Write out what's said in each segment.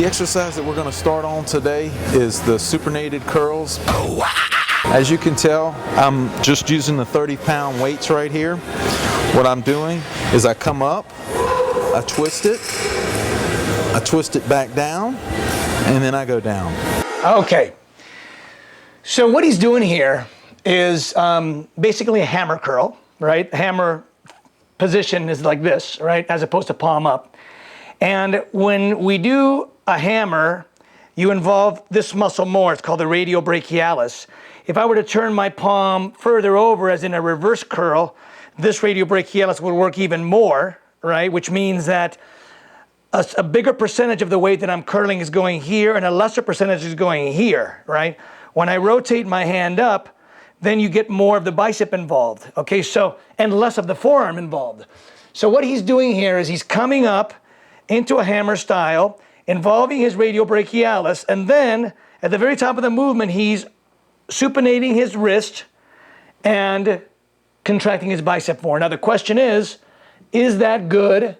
The exercise that we're going to start on today is the supinated curls. As you can tell, I'm just using the 30-pound weights right here. What I'm doing is I come up, I twist it back down, and then I go down. Okay. So what he's doing here is basically a hammer curl, right? Hammer position is like this, right? As opposed to palm up. And when we do a hammer, you involve this muscle more. It's called the radiobrachialis. If I were to turn my palm further over, as in a reverse curl, this radiobrachialis would work even more, right? Which means that a bigger percentage of the weight that I'm curling is going here and a lesser percentage is going here, right? When I rotate my hand up, then you get more of the bicep involved, okay? So, and less of the forearm involved. So what he's doing here is he's coming up into a hammer style, involving his radiobrachialis, and then at the very top of the movement, he's supinating his wrist and contracting his bicep more. Now the question is that good?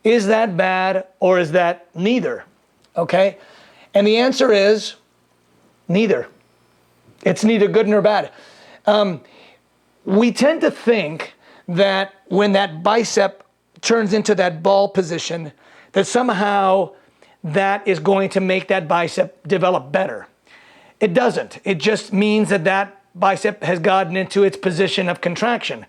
Is that bad? Or is that neither? Okay? And the answer is neither. It's neither good nor bad. We tend to think that when that bicep turns into that ball position, that somehow that is going to make that bicep develop better. It doesn't. It just means that that bicep has gotten into its position of contraction.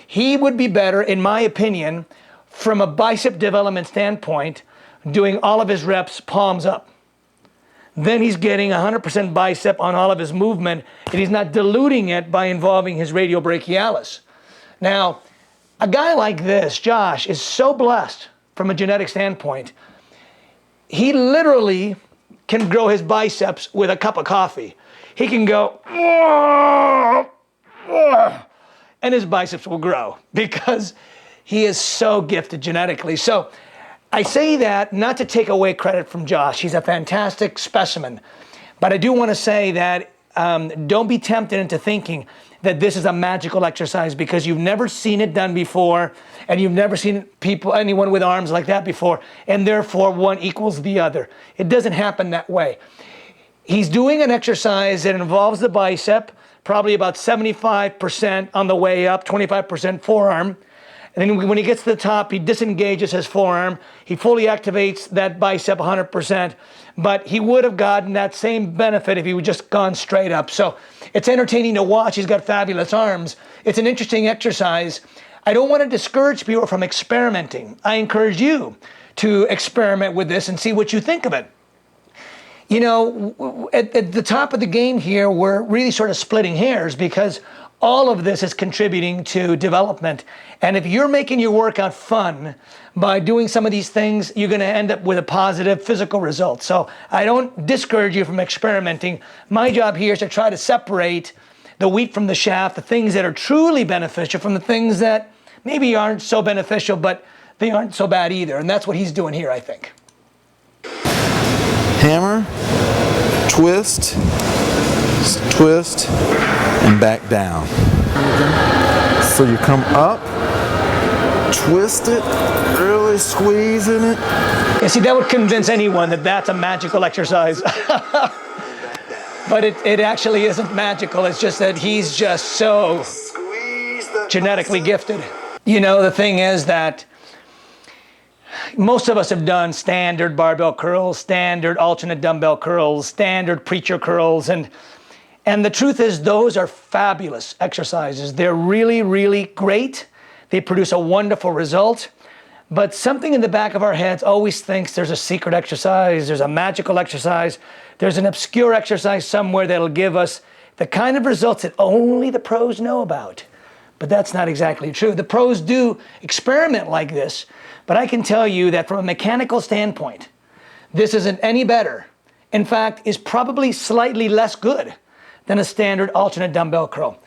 He would be better, in my opinion, from a bicep development standpoint, doing all of his reps palms up. Then he's getting 100% bicep on all of his movement, and he's not diluting it by involving his radiobrachialis. Now, a guy like this, Josh, is so blessed from a genetic standpoint. He literally can grow his biceps with a cup of coffee. He can go, and his biceps will grow because he is so gifted genetically. So I say that not to take away credit from Josh. He's a fantastic specimen. But I do want to say that don't be tempted into thinking that this is a magical exercise because you've never seen it done before and you've never seen anyone with arms like that before, and therefore one equals the other. It doesn't happen that way. He's doing an exercise that involves the bicep, probably about 75% on the way up, 25% forearm. And then when he gets to the top, he disengages his forearm. He fully activates that bicep 100%, but he would have gotten that same benefit if he would just gone straight up. So it's entertaining to watch. He's got fabulous arms. It's an interesting exercise. I don't want to discourage people from experimenting. I encourage you to experiment with this and see what you think of it. You know, at the top of the game here, we're really sort of splitting hairs because all of this is contributing to development. And if you're making your workout fun by doing some of these things, you're going to end up with a positive physical result. So I don't discourage you from experimenting. My job here is to try to separate the wheat from the chaff, the things that are truly beneficial from the things that maybe aren't so beneficial, but they aren't so bad either. And that's what he's doing here, I think. Hammer, twist, and back down. So you come up, twist it, really squeezing it. Yeah, see, that would convince anyone that that's a magical exercise. But it actually isn't magical. It's just that he's just so genetically gifted. You know, the thing is that most of us have done standard barbell curls, standard alternate dumbbell curls, standard preacher curls, and the truth is those are fabulous exercises. They're really, really great. They produce a wonderful result. But something in the back of our heads always thinks there's a secret exercise, there's a magical exercise, there's an obscure exercise somewhere that'll give us the kind of results that only the pros know about. But that's not exactly true. The pros do experiment like this, but I can tell you that from a mechanical standpoint, this isn't any better. In fact, is probably slightly less good than a standard alternate dumbbell curl.